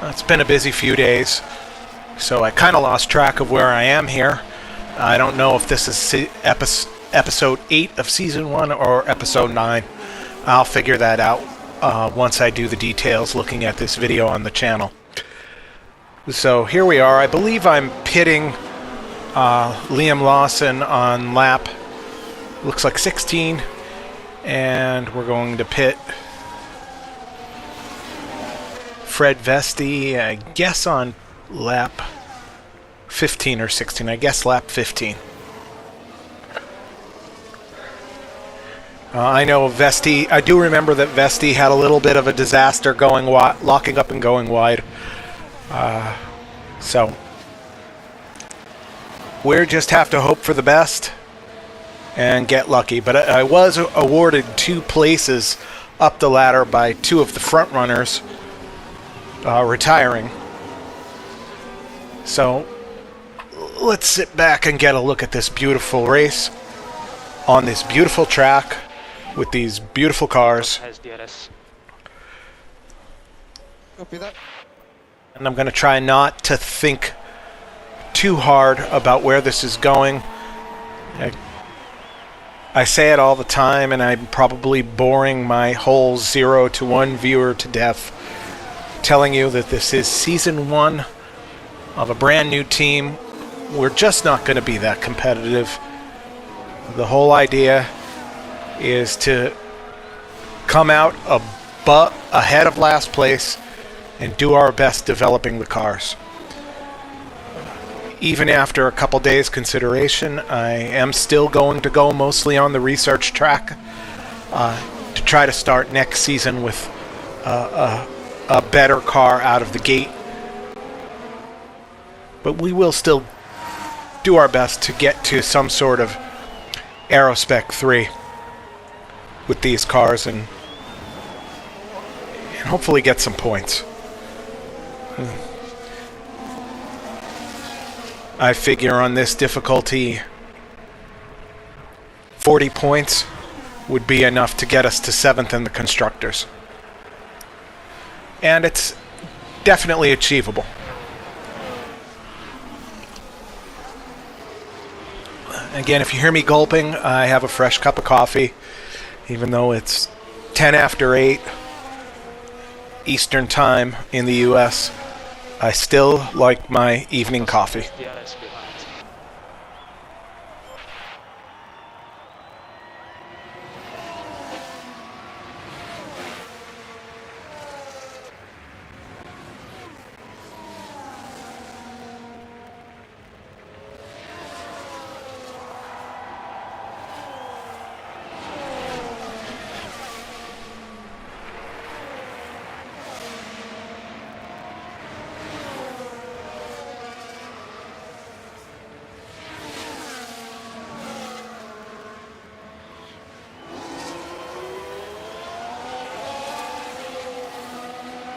It's been a busy few days, so I kind of lost track of where I am here. I don't know if this is episode 8 of season 1 or episode 9. I'll figure that out once I do the details looking at this video on the channel. So here we are. I believe I'm pitting Liam Lawson on lap, looks like 16, and we're going to pit Fred Vesti, I guess on lap 15 or 16. I guess lap 15. I know Vesti, I do remember that Vesti had a little bit of a disaster going locking up and going wide. So we just have to hope for the best and get lucky. But I was awarded 2 places up the ladder by 2 of the front runners retiring. So let's sit back and get a look at this beautiful race on this beautiful track with these beautiful cars. Copy that. And I'm going to try not to think too hard about where this is going. I say it all the time, and I'm probably boring my whole 0 to 1 viewer to death, telling you that this is season 1 of a brand new team. We're just not going to be that competitive. The whole idea is to come out ahead of last place and do our best developing the cars. Even after a couple days consideration, I am still going to go mostly on the research track to try to start next season with a better car out of the gate. But we will still do our best to get to some sort of Aerospec 3 with these cars and hopefully get some points. I figure on this difficulty 40 points would be enough to get us to 7th in the constructors. And it's definitely achievable. Again, if you hear me gulping, I have a fresh cup of coffee, even though it's 10 after 8 Eastern Time in the US. I still like my evening coffee.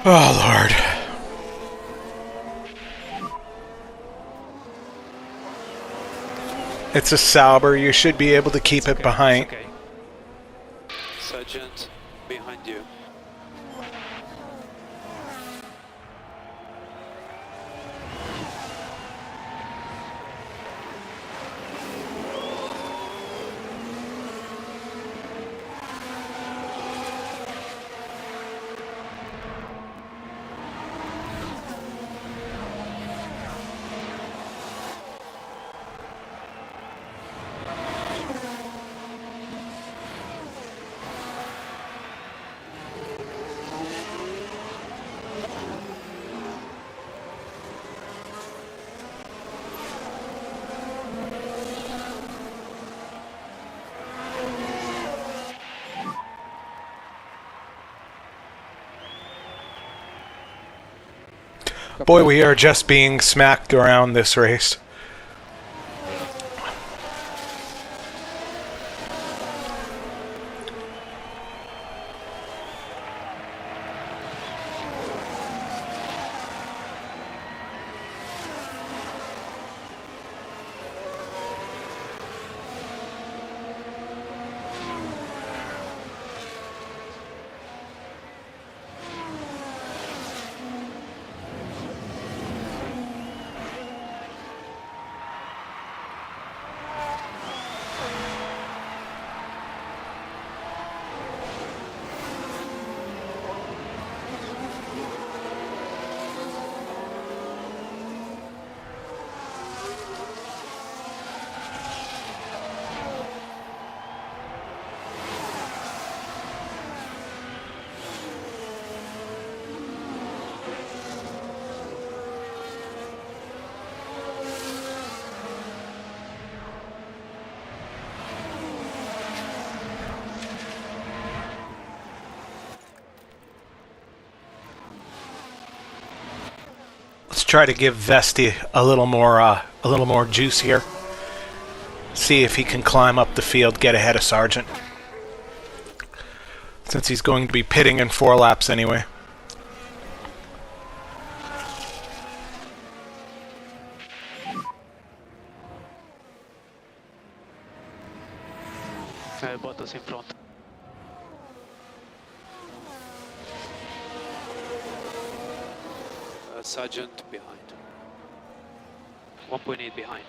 Oh, Lord. It's a Sauber. You should be able to keep it behind. Okay. Sergeant, behind you. Boy, we are just being smacked around this race. try to give Vesti a little more juice here. See if he can climb up the field, get ahead of Sargent. Since he's going to be pitting in 4 laps anyway. Bottas in front. Sargent behind. 1.8 behind.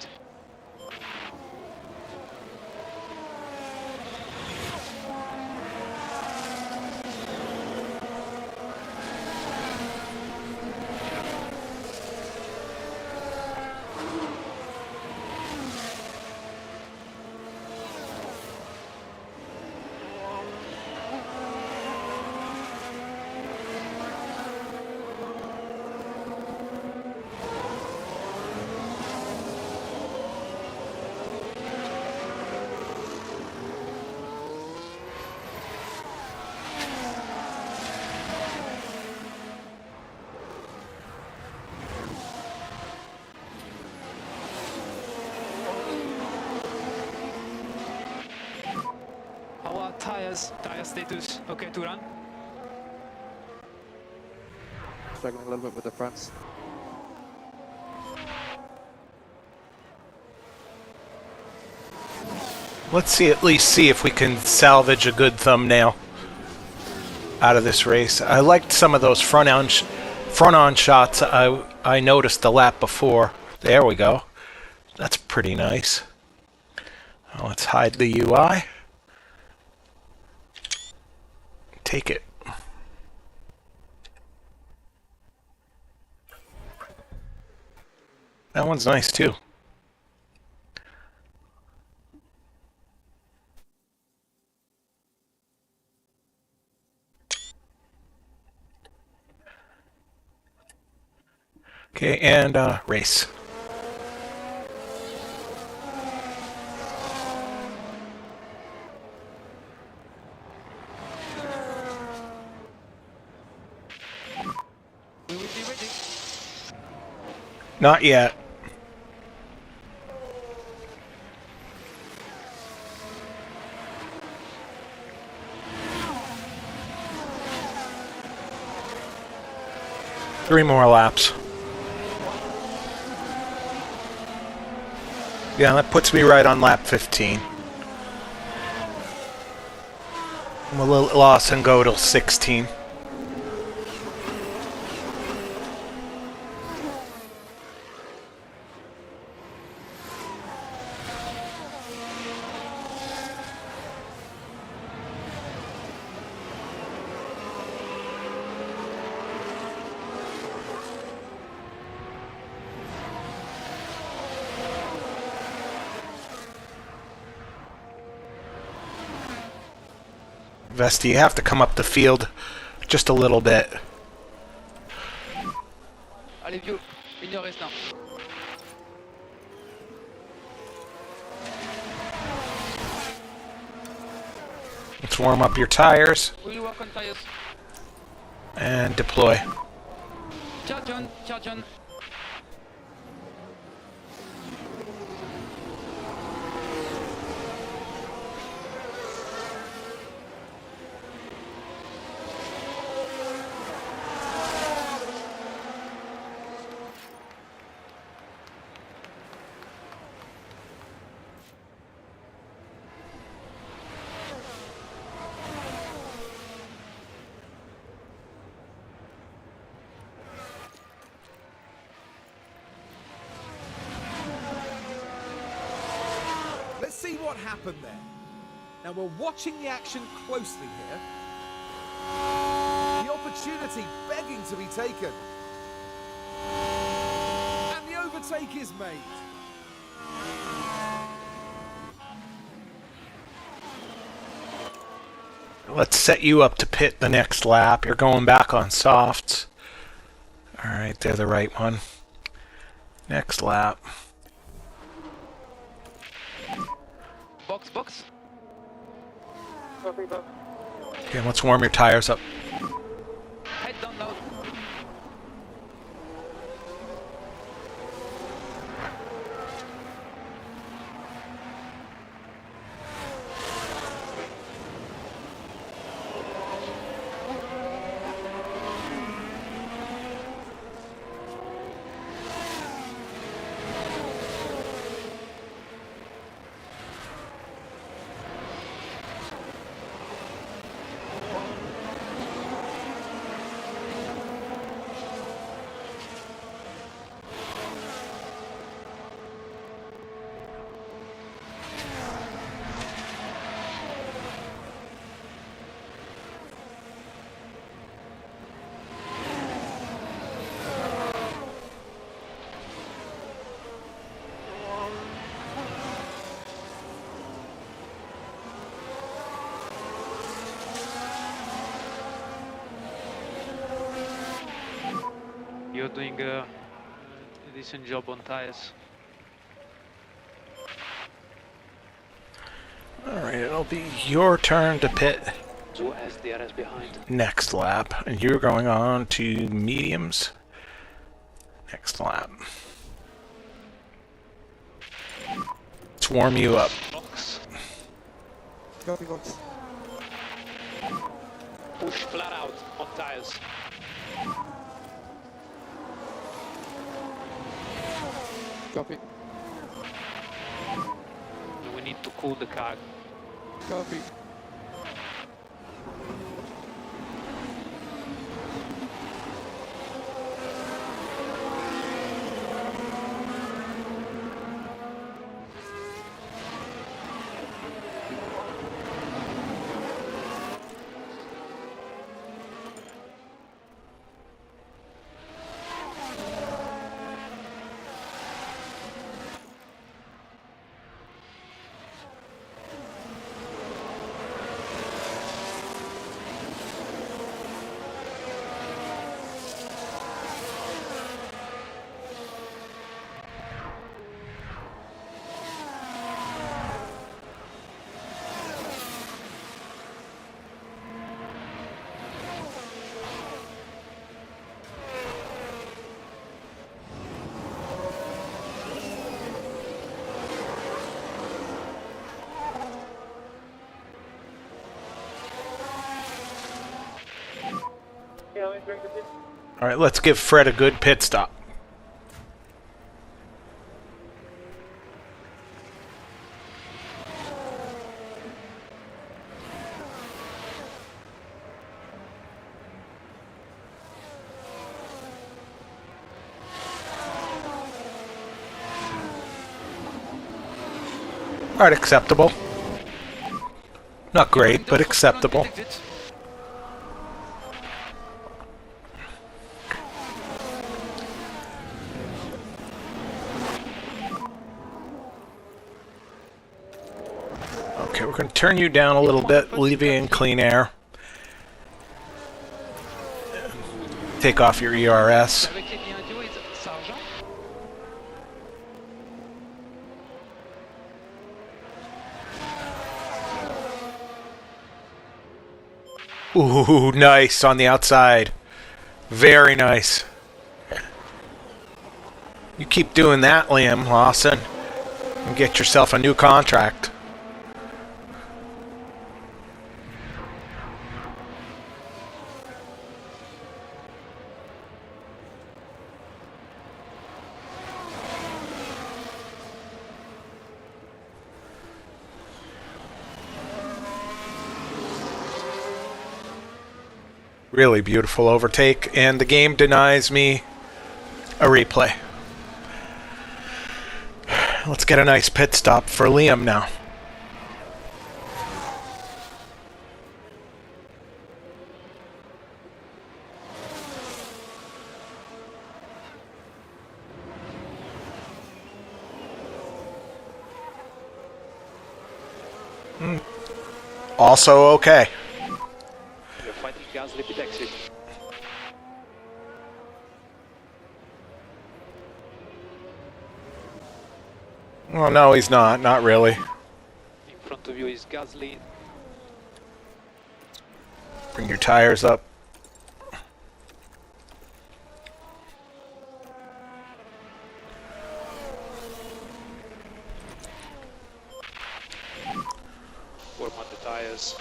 Tire status, okay to run? Struggling a little bit with the fronts. Let's at least see if we can salvage a good thumbnail out of this race. I liked some of those front-on shots I noticed the lap before. There we go. That's pretty nice. Now let's hide the UI. Take it. That one's nice too. Okay, and race. Not yet. Three more laps. Yeah, that puts me right on lap 15. I'm a little lost and go till 16. Vesti, you have to come up the field just a little bit. Allez vieux, une heure reste là. Let's warm up your tires. Will work on tires? And deploy. Ciao John, ciao John. Let's see what happened there. Now we're watching the action closely here. The opportunity begging to be taken. And the overtake is made. Let's set you up to pit the next lap. You're going back on softs. Alright, they're the right one. Next lap. Box. Okay, let's warm your tires up. Head down low. You're doing a decent job on tires. Alright, it'll be your turn to pit So as DRS behind. next lap. And you're going on to mediums next lap. Let's warm you up. Box. Copy box. Push flat out on tires. Copy. We need to cool the car. Copy. Alright, let's give Fred a good pit stop. Alright, acceptable. Not great, but acceptable. Okay, we're going to turn you down a little bit, leave you in clean air. Take off your ERS. Avec les bien duo, Sergent. Ooh, nice on the outside. Very nice. You keep doing that, Liam Lawson, and get yourself a new contract. Really beautiful overtake, and the game denies me a replay. Let's get a nice pit stop for Liam now. Also okay. You're fighting Gasly pit exit. Well, no, he's not. Not really. In front of you is Gasly. Bring your tires up. Warm up the tires.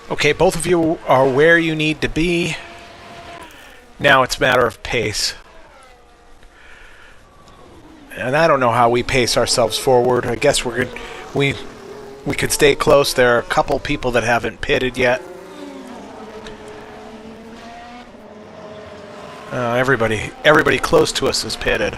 Okay, both of you are where you need to be. Now it's a matter of pace. And I don't know how we pace ourselves forward. I guess we're good. We could stay close. There are a couple people that haven't pitted yet. Everybody close to us is pitted.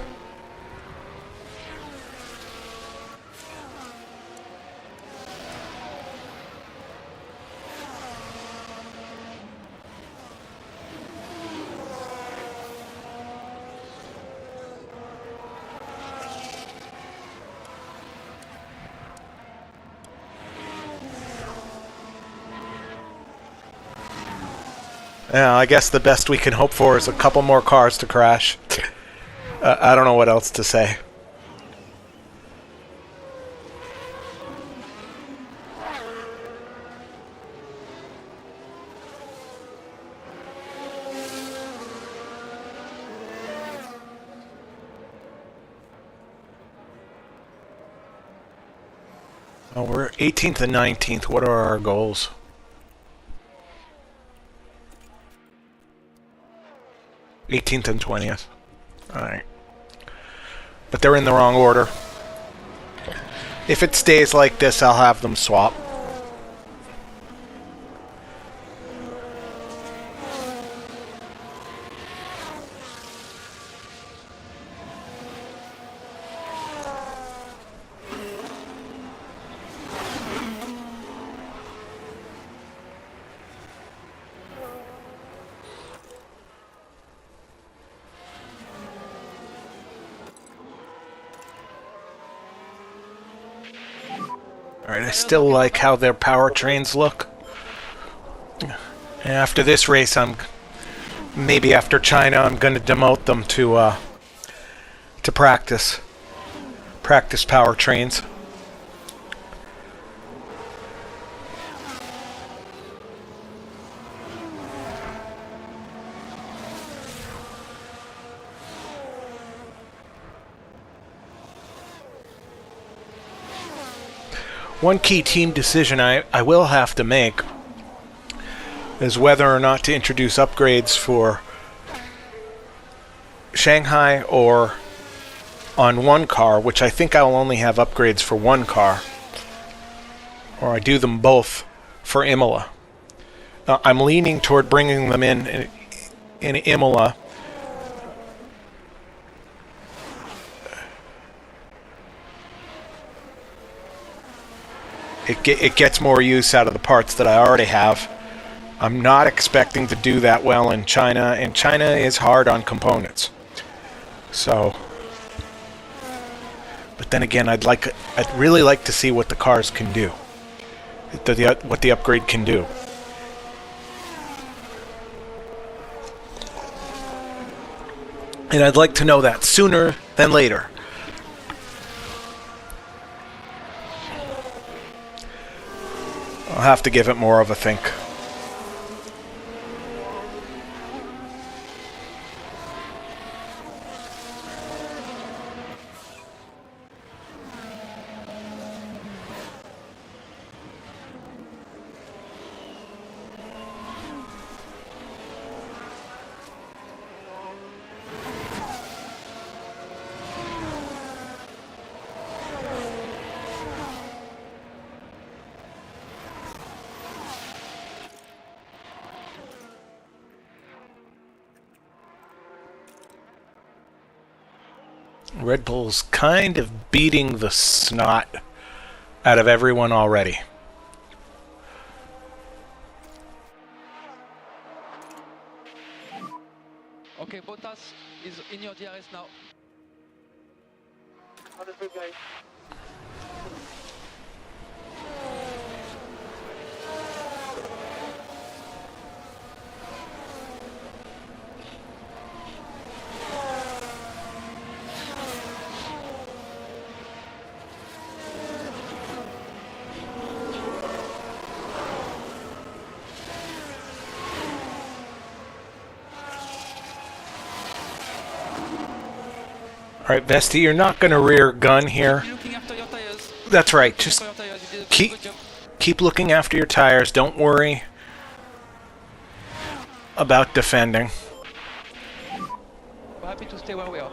Yeah, I guess the best we can hope for is a couple more cars to crash. I don't know what else to say. Oh, we're 18th and 19th. What are our goals? '18th and 20th. Alright. But they're in the wrong order. If it stays like this, I'll have them swap. Alright, I still like how their powertrains look. After this race, maybe after China, I'm going to demote them to practice powertrains. One key team decision I will have to make is whether or not to introduce upgrades for Shanghai or on one car, which I think I'll only have upgrades for one car, or I do them both for Imola. I'm leaning toward bringing them in Imola. It gets more use out of the parts that I already have. I'm not expecting to do that well in China, and China is hard on components. So, but then again, I'd really like to see what the cars can do, what the upgrade can do. And I'd like to know that sooner than later. I'll have to give it more of a think. Red Bull's kind of beating the snot out of everyone already. Okay, Bottas is in your DRS now. Alright, Vesti, you're not going to rear gun here. Looking after your tires. That's right, just For your tires, you did a keep good job. keep looking after your tires. Don't worry about defending. We're happy to stay where we are.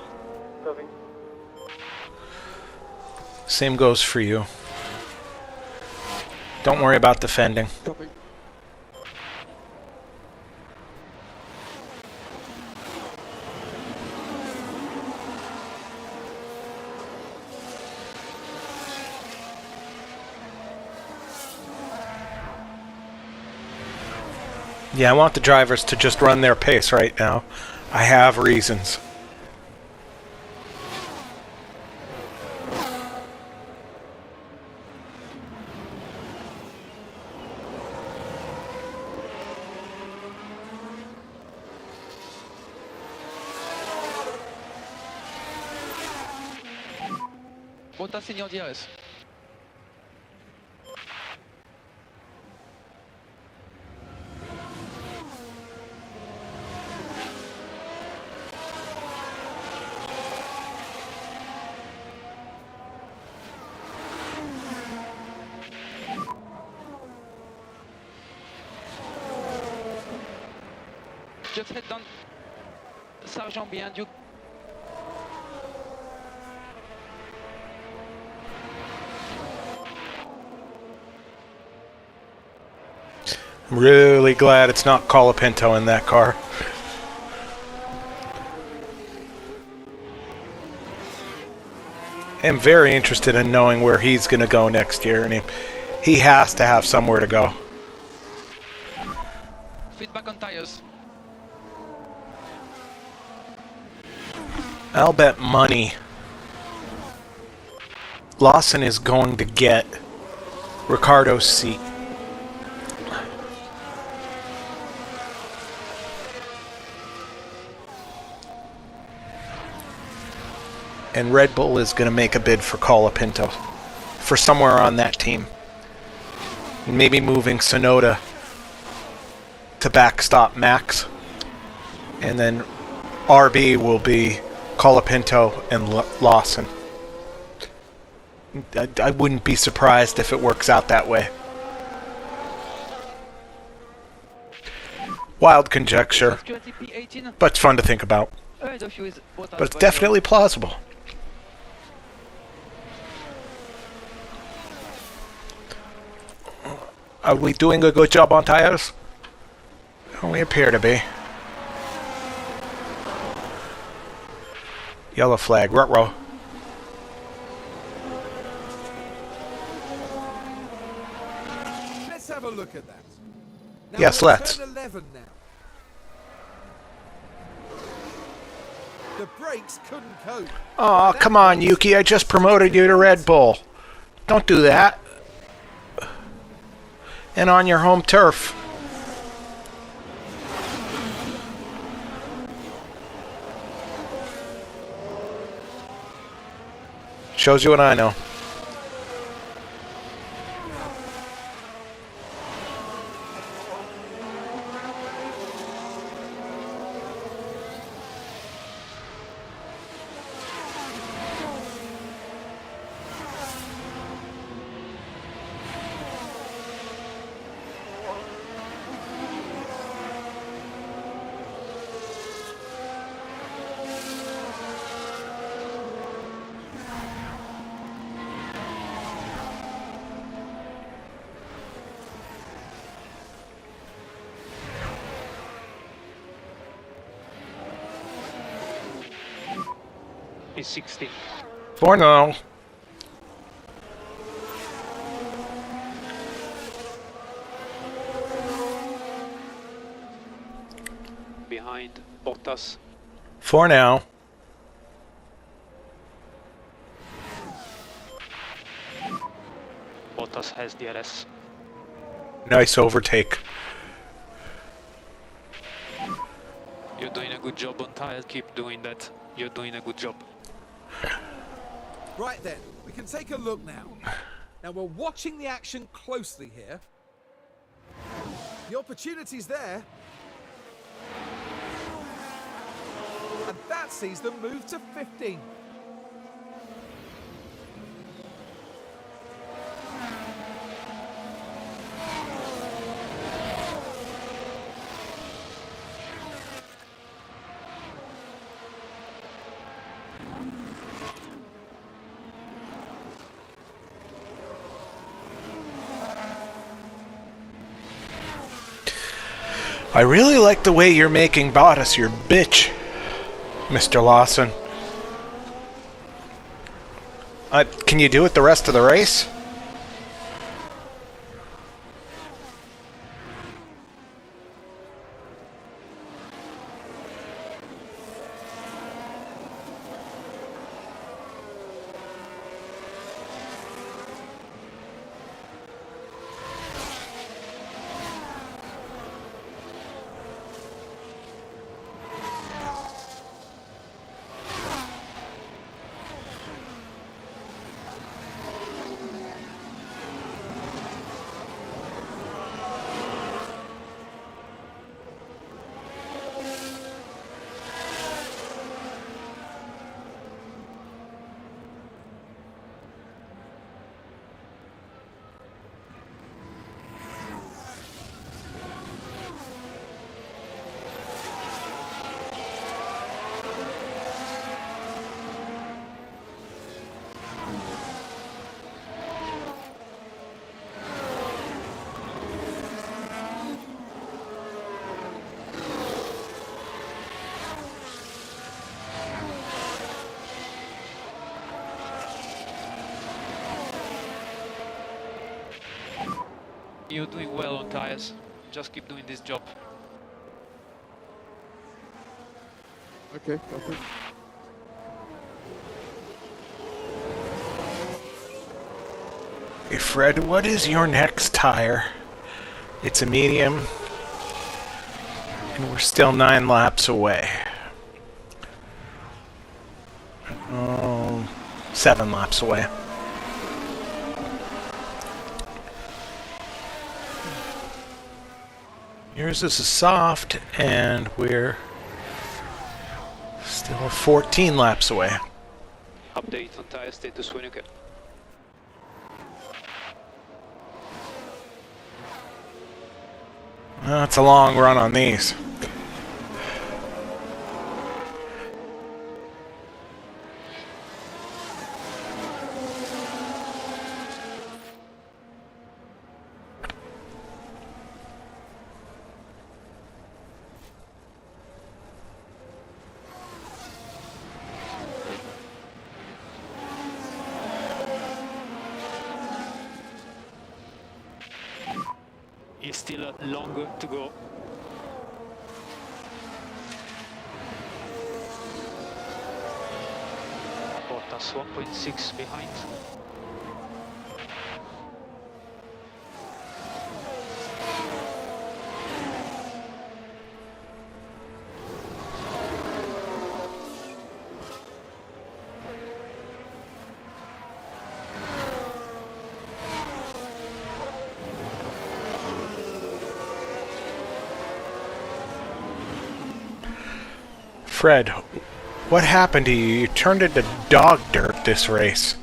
Same goes for you. Don't worry about defending. Copy. Yeah, I want the drivers to just run their pace right now. I have reasons. Bottas in your DRS. Just head down. Sergeant behind you. I'm really glad it's not Colapinto in that car. I'm very interested in knowing where he's going to go next year, and he has to have somewhere to go. Feedback on tires. I'll bet money Lawson is going to get Ricardo's seat. And Red Bull is going to make a bid for Colapinto for somewhere on that team. Maybe moving Sonoda to backstop Max. And then RB will be Colapinto and Lawson. I wouldn't be surprised if it works out that way. Wild conjecture, but it's fun to think about. Ahead of you is Bottas, But it's definitely plausible. Are we doing a good job on tires? We appear to be. Yellow flag, ruh-roh. Let's have a look at that. Now Yes, we're let's. turn 11 now. The brakes couldn't cope. Oh, come on, Yuki. I just promoted you to Red Bull. Don't do that. And on your home turf. Shows you what I know. Is 16. For now. Behind Bottas. For now. Bottas has DRS. Nice overtake. You're doing a good job on tires. Keep doing that. You're doing a good job. Right then, we can take a look now. Now we're watching the action closely here. The opportunity's there. And that sees them move to 15. I really like the way you're making Bottas your bitch, Mr. Lawson. Can you do it the rest of the race? You're doing well on tires. Just keep doing this job. Okay, copy. Hey Fred, what is your next tire? It's a medium, and we're still 9 laps away. 7 laps away. Yours is a soft, and we're still 14 laps away. Update on tire status when you can. That's a long run on these. It's still longer to go. Bottas 1.6 behind. Fred, what happened to you? You turned into dog dirt this race.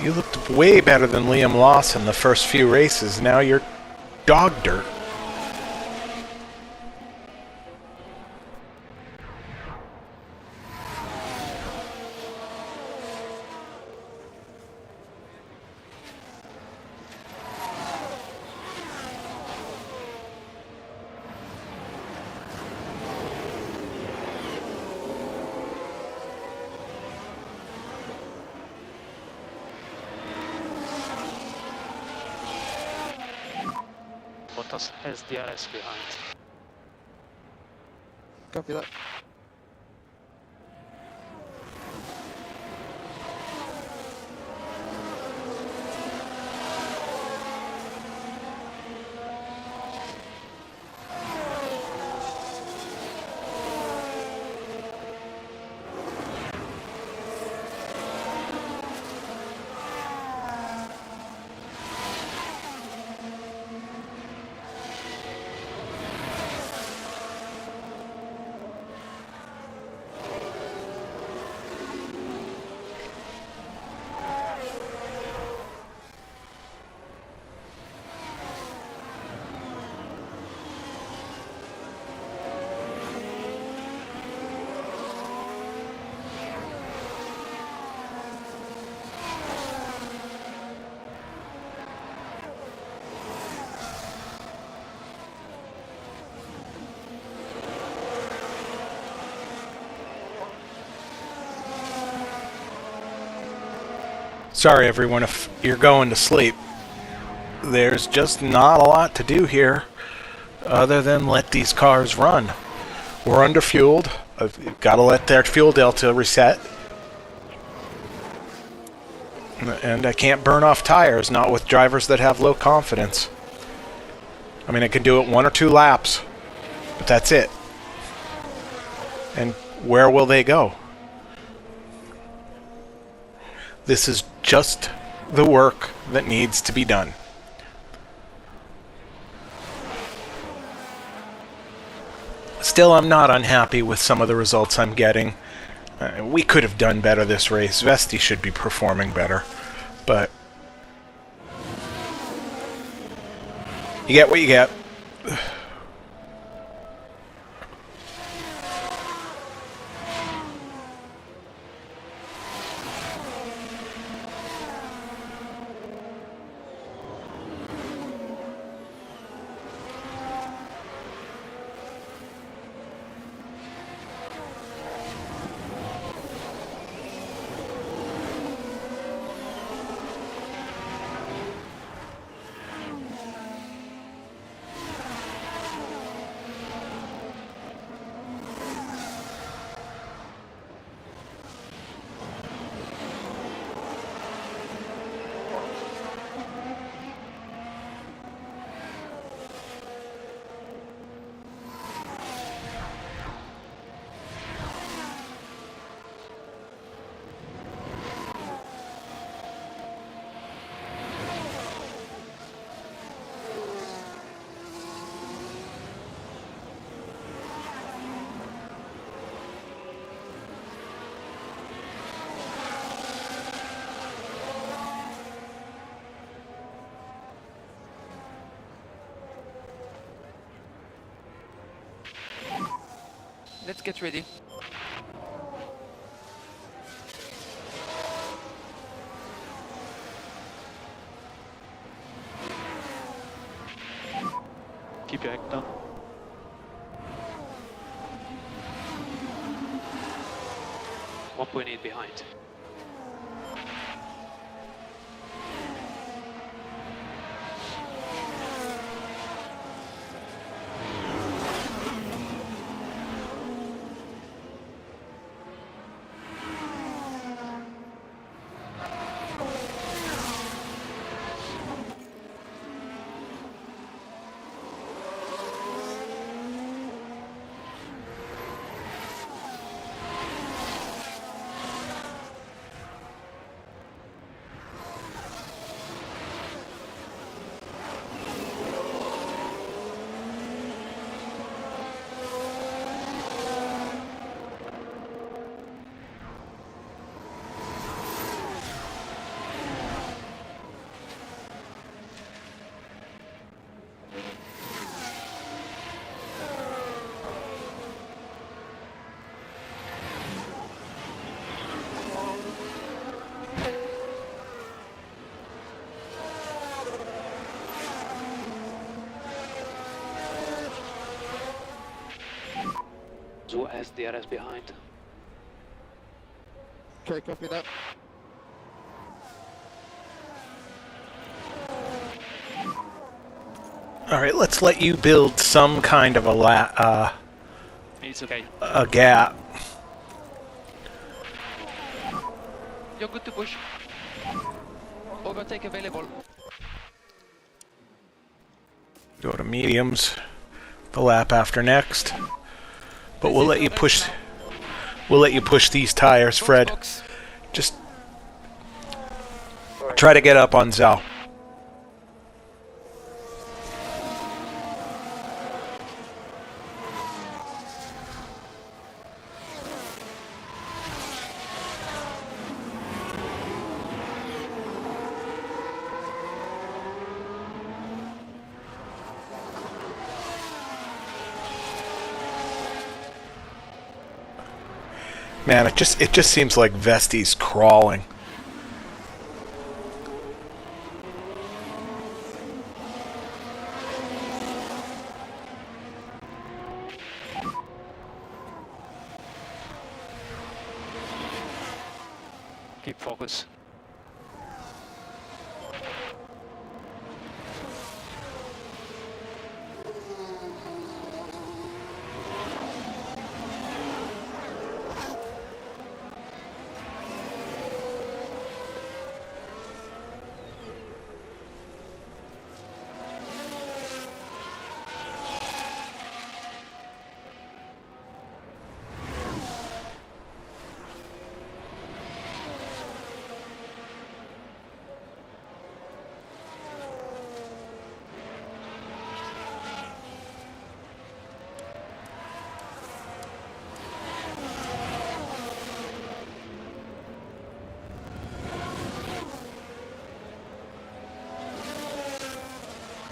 You looked way better than Liam Lawson the first few races. Now you're dog dirt. Bottas has DRS behind. Copy that. Sorry everyone if you're going to sleep. There's just not a lot to do here other than let these cars run. We're underfueled. I've got to let their fuel delta reset. And I can't burn off tires, not with drivers that have low confidence. I mean, I can do it 1 or 2 laps, but that's it. And where will they go? This is just the work that needs to be done. Still, I'm not unhappy with some of the results I'm getting. We could have done better this race. Vesti should be performing better. But you get what you get. let's get ready. Keep your head down. 1.8 behind. Who has DRS behind? Okay, copy that. All right, let's let you build some kind of It's okay. a gap. You're good to push. Overtake available. Go to mediums, the lap after next. But we'll let you push. We'll let you push these tires, Fred. Box. Just try to get up on Zell. Man, it just seems like Vesti's crawling. Keep focus.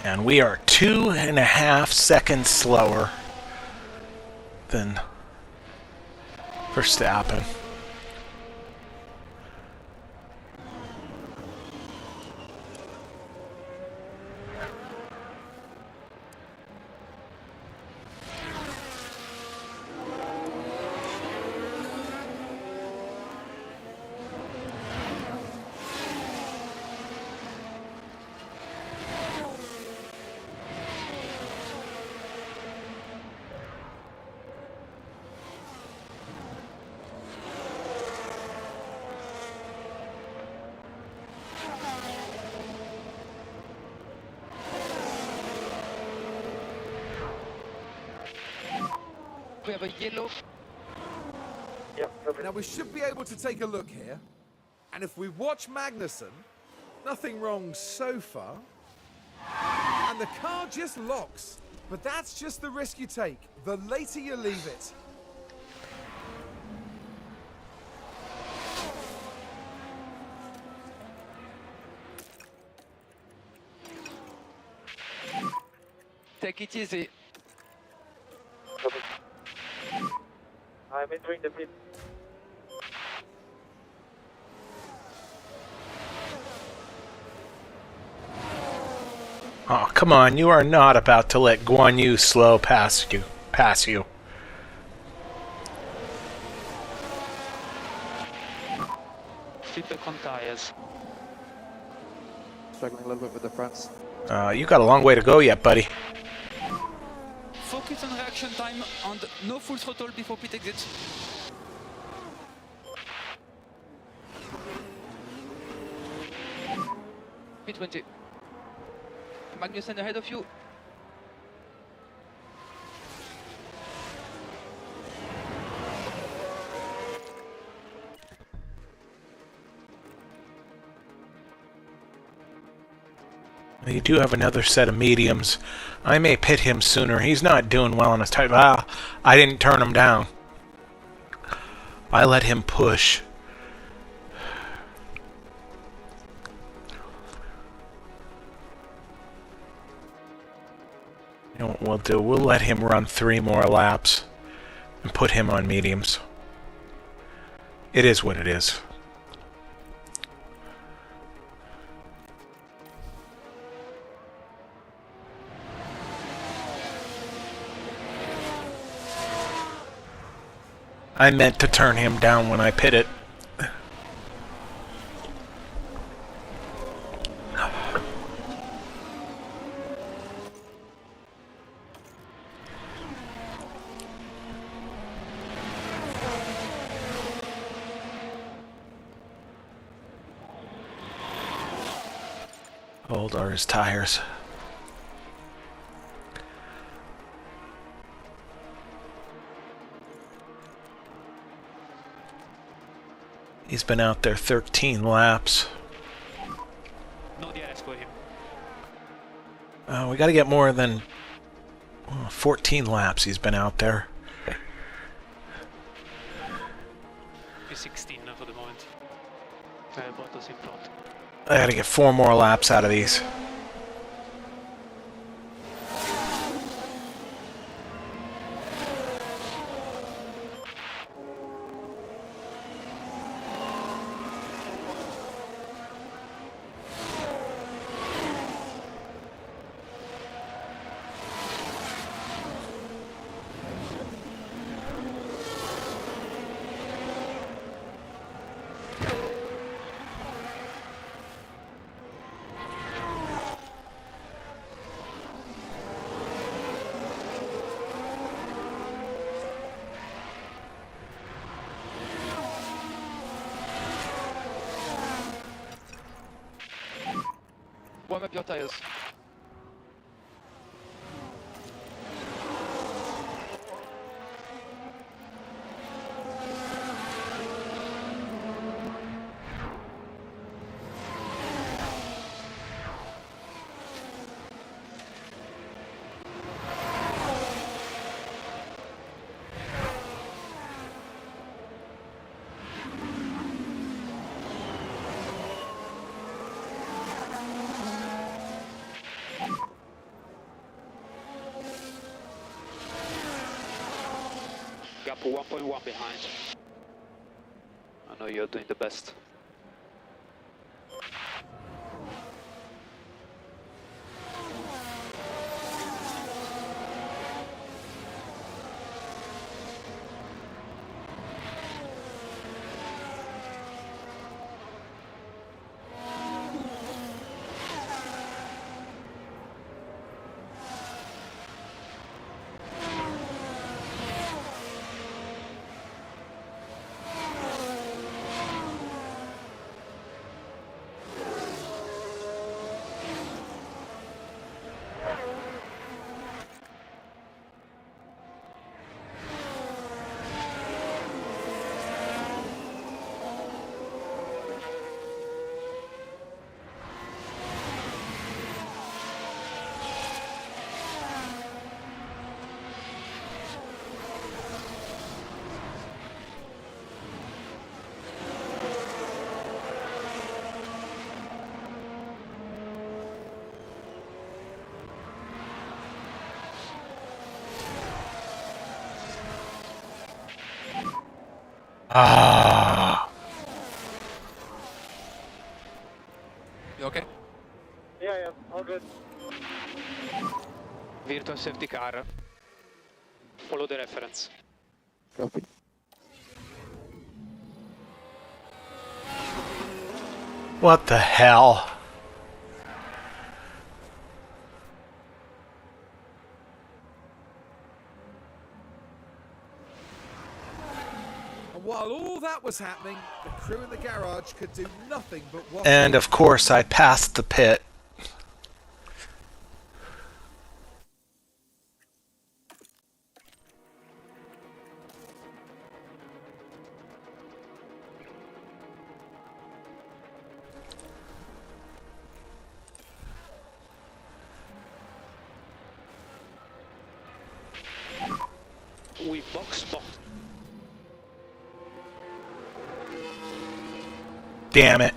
And we are 2.5 seconds slower than Verstappen. We have a yellow. Now we should be able to take a look here. And if we watch Magnussen, nothing wrong so far. And the car just locks. But that's just the risk you take. The later you leave it. Take it easy. I'm entering the pit. Oh, come on. You are not about to let Guan Yu slow past you. Pass you. Feedback on tires. Struggling a little bit with the fronts. You got a long way to go yet, buddy. Focus on reaction time and no full throttle before pit exit. P20. Magnussen ahead of you. You do have another set of mediums. I may pit him sooner. He's not doing well on his tire. Ah, I didn't turn him down. I let him push. You know what we'll do? We'll let him run 3 more laps and put him on mediums. It is what it is. I meant to turn him down when I pit it. How old are his tires? He's been out there 13 laps. No DRS for him. We got to get more than 14 laps he's been out there. He's 16 now for the moment. Bottas in front. I got to get 4 more laps out of these. Warm up your tires. Gap 1.1 behind. I know you're doing the best. Ah. You okay? Yeah, all good. Virtual safety car. Follow the reference. Copy. What the hell? And while all that was happening, the crew in the garage could do nothing but watch. And of course, I passed the pit. We box. Damn it.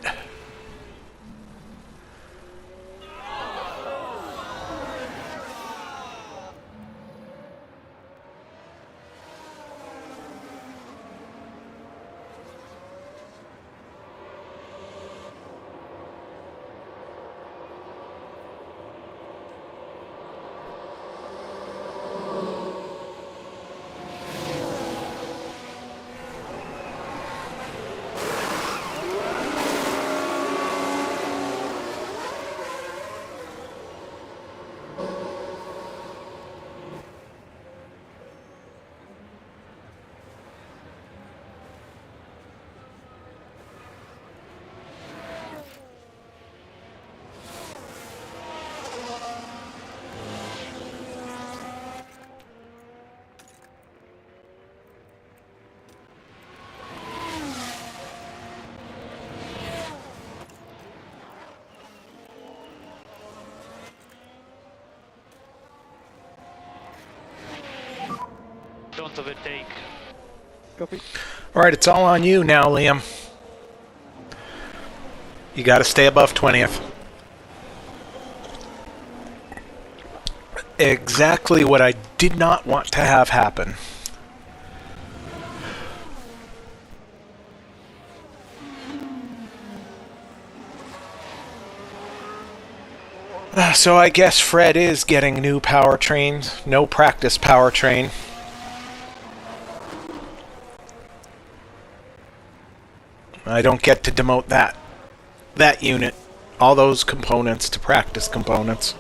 Don't overtake. Copy. Alright, it's all on you now, Liam. You gotta stay above 20th. Exactly what I did not want to have happen. So I guess Fred is getting new powertrains. No practice powertrain. I don't get to demote that unit, all those components to practice components.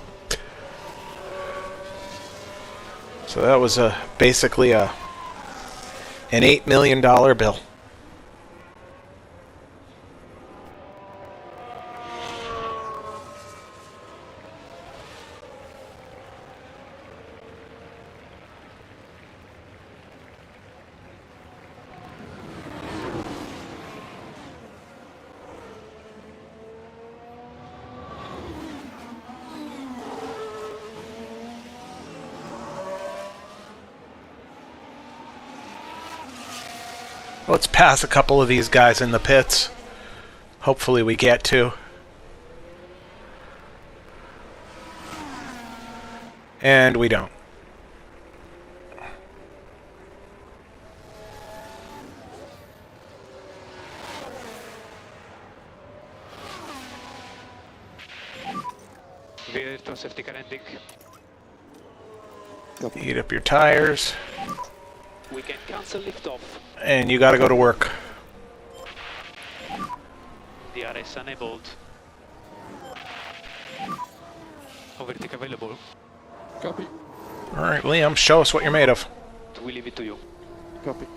So that was basically an $8 million bill. Let's pass a couple of these guys in the pits. Hopefully we get to. And we don't. Virtual safety car ending. Copy. Heat up your tires. We can cancel liftoff. And you gotta go to work. DRS enabled. Overtake available. Copy. Alright, Liam, show us what you're made of. We leave it to you. Copy.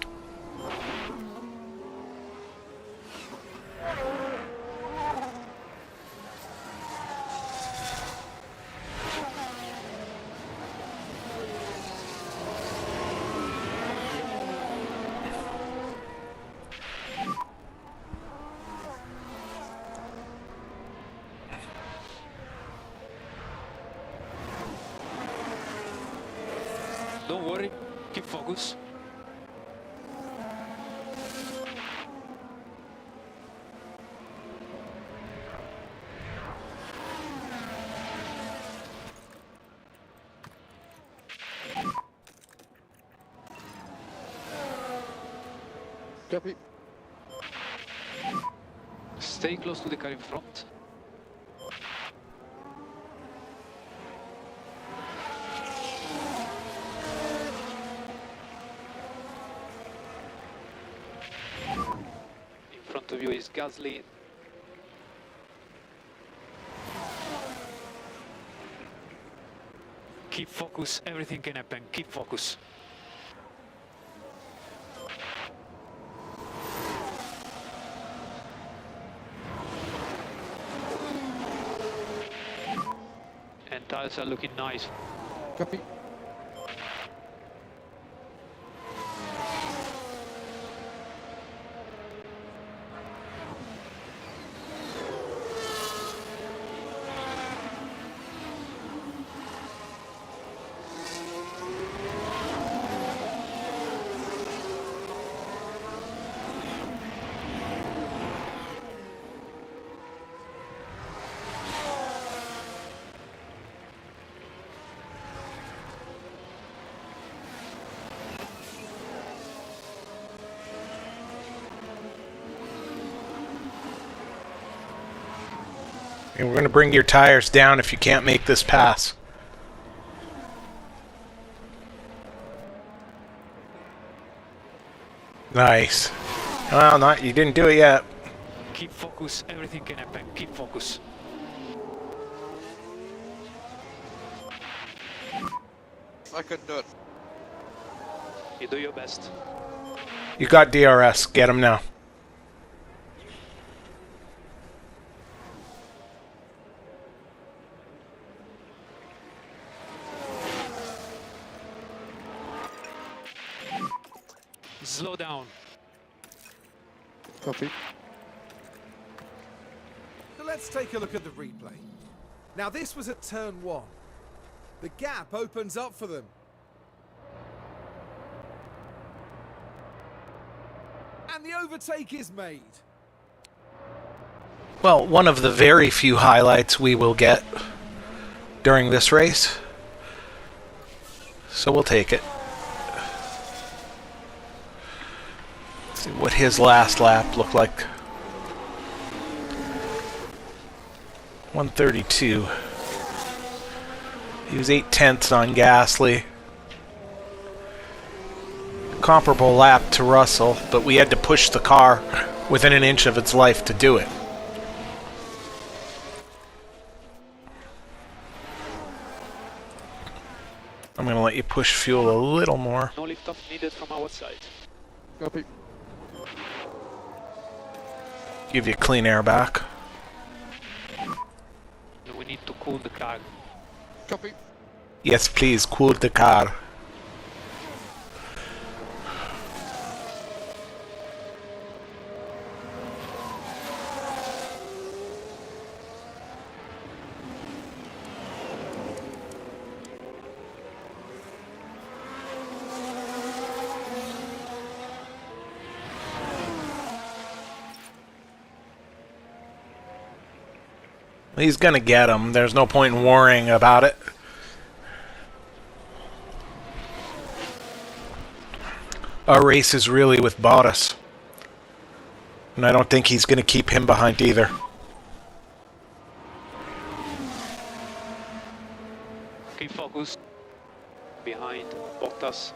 Don't worry, keep focus. Copy. Stay close to the car in front. In front of you is Gasly. Keep focus, everything can happen, keep focus. And tires are looking nice. Copy. And we're going to bring your tires down if you can't make this pass. Nice. Well, not you didn't do it yet. Keep focus, everything can happen, keep focus. I can do it. You do your best. You got DRS. Get him now. Slow down. Copy. So let's take a look at the replay. Now this was at turn 1. The gap opens up for them. And the overtake is made. Well, one of the very few highlights we will get during this race. So we'll take it. Let's see what his last lap looked like. 132. He was 8/10 on Gasly. Comparable lap to Russell, but we had to push the car within an inch of its life to do it. I'm going to let you push fuel a little more. No lift off needed from our side. Copy. Give you clean air back. We need to cool the car. Copy. Yes, please, cool the car. He's gonna get him. There's no point in worrying about it. Our race is really with Bottas. And I don't think he's gonna keep him behind either. Keep focus. Behind Bottas.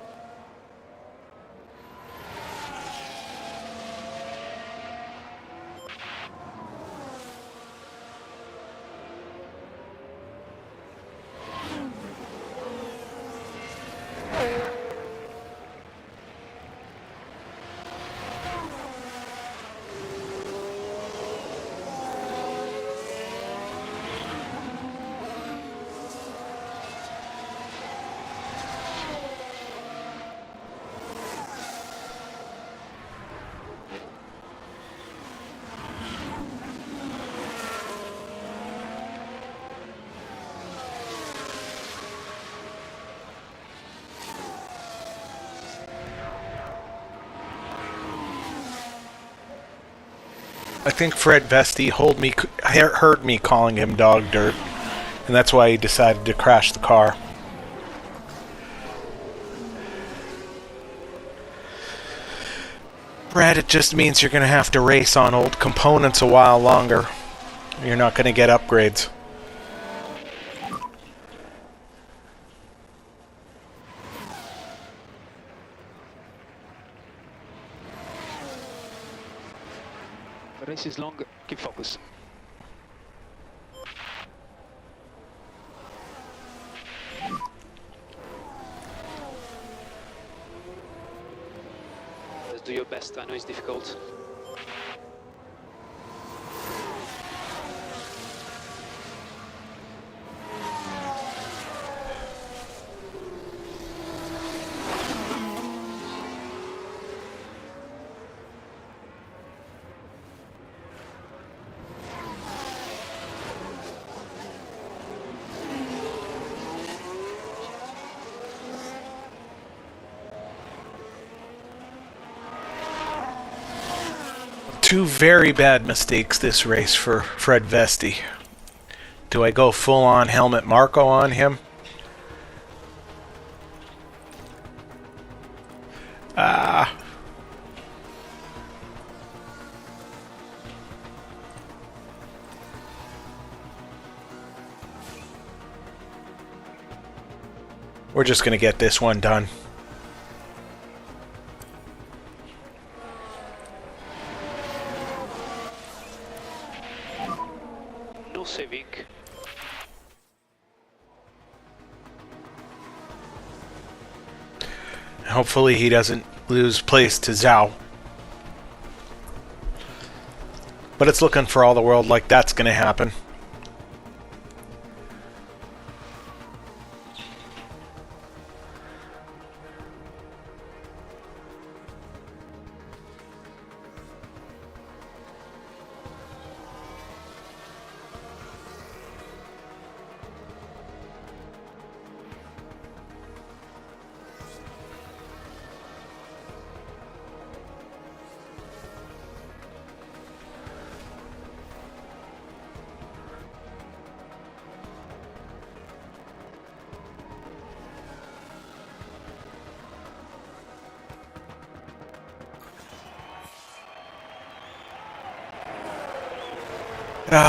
I think Fred Vesti heard me calling him dog dirt, and that's why he decided to crash the car. Brad, it just means you're going to have to race on old components a while longer. You're not going to get upgrades. The race is long. Keep focus. Just do your best. I know it's difficult. Two very bad mistakes this race for Fred Vesti. Do I go full-on Helmut Marko on him? We're just going to get this one done. No saving. Hopefully he doesn't lose place to Zhao. But it's looking for all the world like that's going to happen.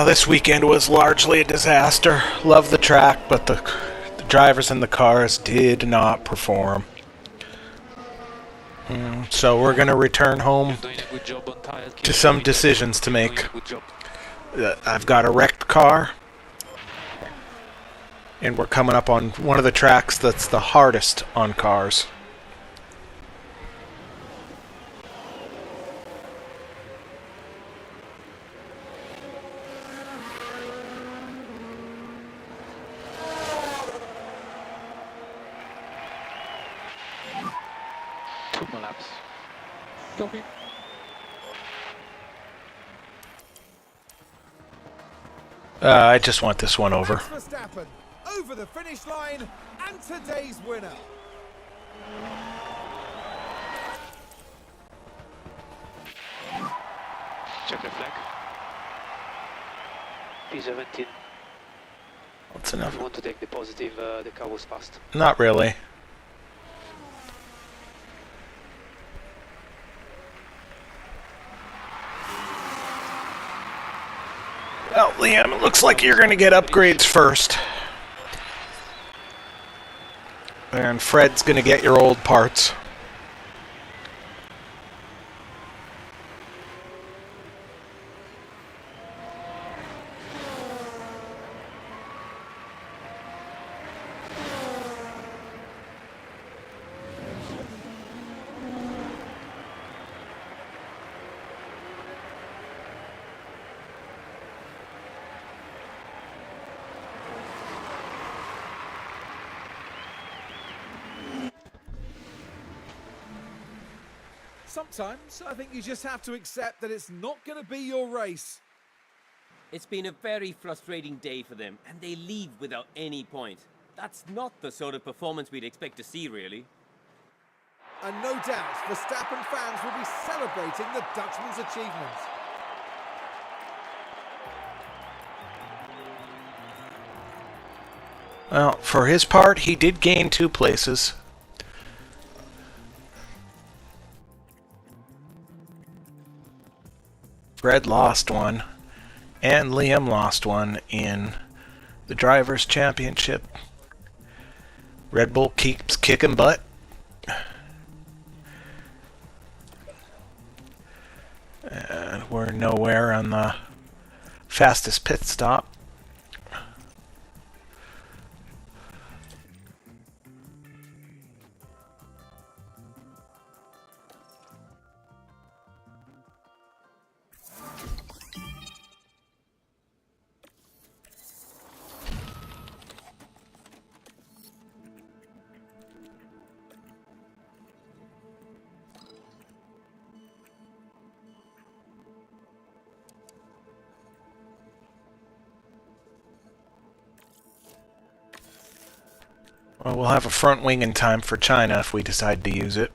This weekend was largely a disaster. Love the track, but the drivers and the cars did not perform. So we're going to return home Doing a good job on tires. to some decisions to make. Doing a good job. I've got a wrecked car, and we're coming up on one of the tracks that's the hardest on cars. Two more laps. Copy. I just want this one over. Max Verstappen over the finish line and today's winner. Check the flag. P17. That's If enough. you want to take the positive, the car was fast. Not really. Well, Liam, it looks like you're going to get upgrades first. And Fred's going to get your old parts. Sometimes I think you just have to accept that it's not going to be your race. It's been a very frustrating day for them, and they leave without any point. That's not the sort of performance we'd expect to see, really. And no doubt, Verstappen fans will be celebrating the Dutchman's achievement. Well, for his part, he did gain 2 places. Brett lost one, and Liam lost one in the Drivers' Championship. Red Bull keeps kicking butt. And we're nowhere on the fastest pit stop. Well, we'll have a front wing in time for China if we decide to use it.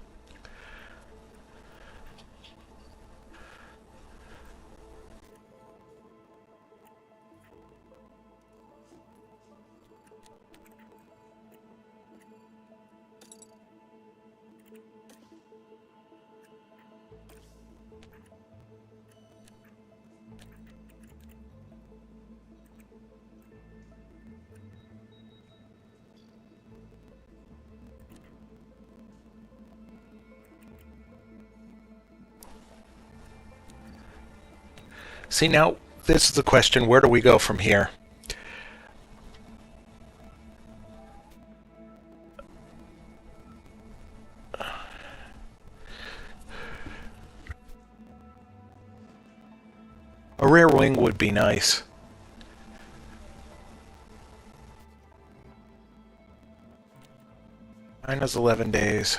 See, now, this is the question, where do we go from here? A rear wing would be nice. China's 11 days.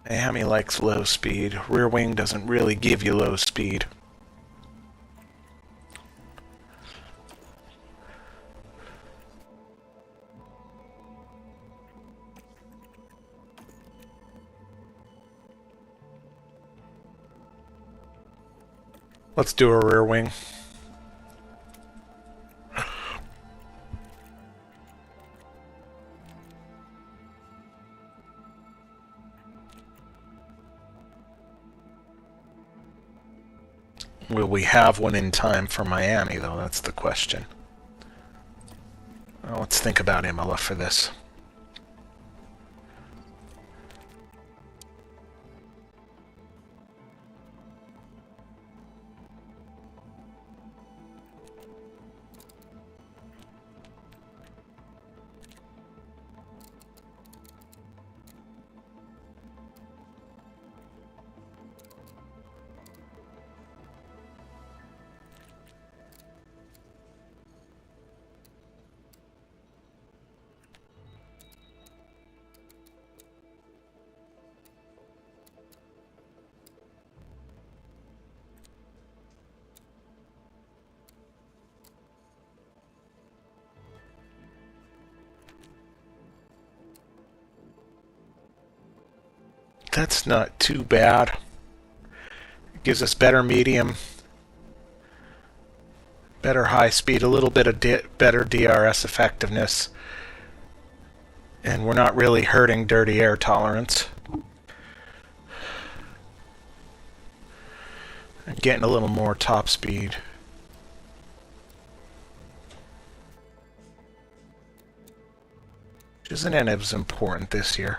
Miami likes low speed. Rear wing doesn't really give you low speed. Let's do a rear wing. Will we have one in time for Miami, though? That's the question. Well, let's think about Imola for this. That's not too bad. It gives us better medium, better high speed, a little bit of better DRS effectiveness, and we're not really hurting dirty air tolerance. And getting a little more top speed. Which isn't as important this year.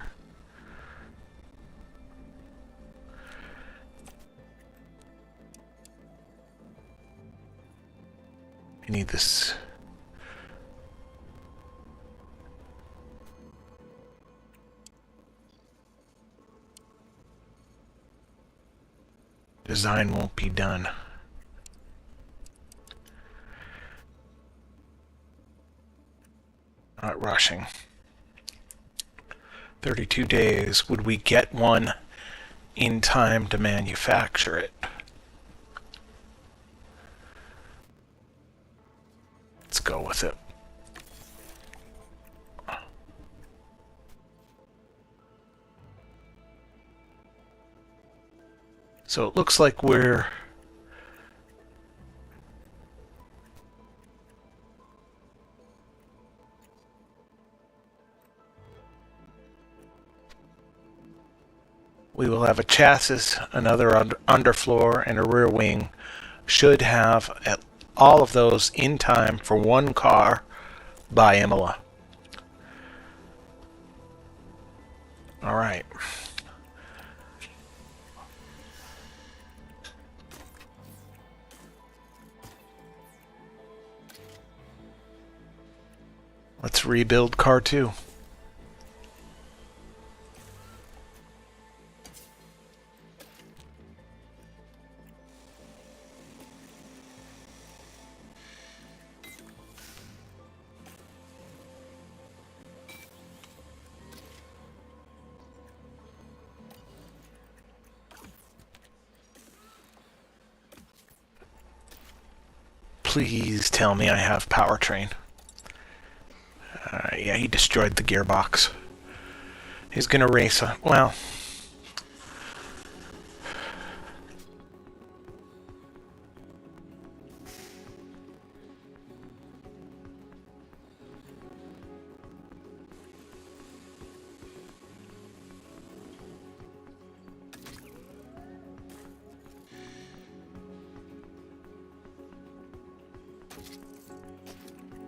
We need this. Design won't be done. Not rushing. 32 days. Would we get one in time to manufacture it? Let's go with it. So it looks like we're We will have a chassis, another underfloor, and a rear wing. Should have all of those in time for one car by Imola. All right. Let's rebuild car 2. Please tell me I have powertrain. Yeah, he destroyed the gearbox. He's gonna race well.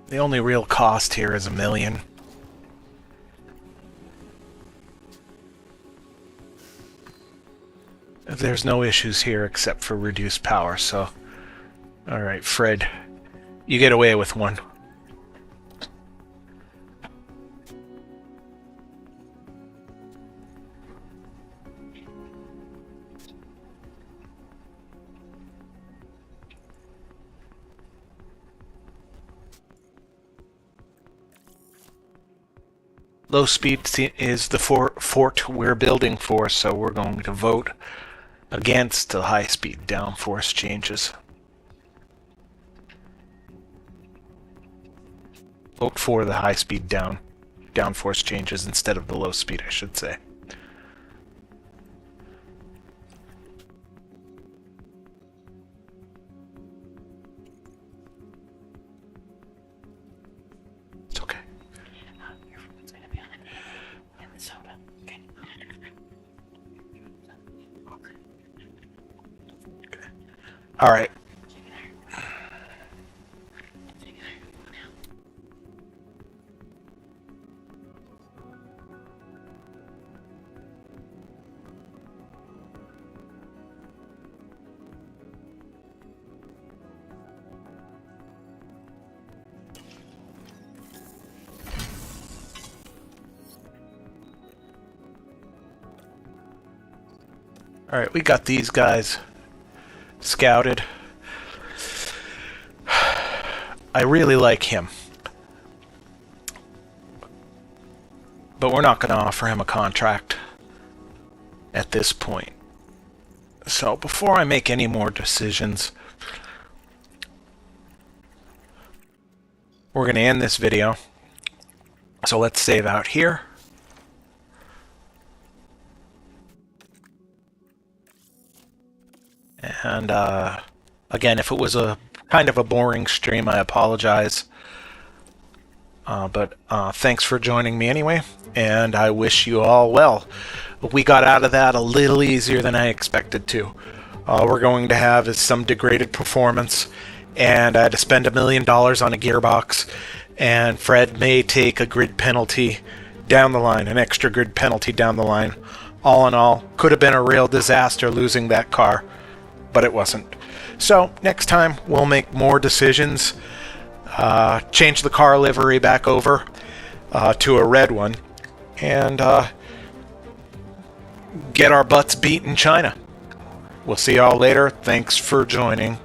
The only real cost here is $1 million. There's no issues here except for reduced power, so... Alright, Fred. You get away with one. Low speed is the fort we're building for, so we're going to vote against the high speed downforce changes. Vote for the high speed downforce changes instead of the low speed, I should say. It's okay. All right. All right, we got these guys scouted. I really like him, but we're not going to offer him a contract at this point. So before I make any more decisions, we're going to end this video. So let's save out here. And again, if it was a kind of a boring stream, I apologize. But thanks for joining me anyway, and I wish you all well. We got out of that a little easier than I expected to. All we're going to have is some degraded performance, and I had to spend $1 million on a gearbox, and Fred may take a grid penalty down the line, an extra grid penalty down the line. All in all, could have been a real disaster losing that car, but it wasn't. So next time we'll make more decisions, change the car livery back over to a red one, and get our butts beat in China. We'll see y'all later. Thanks for joining.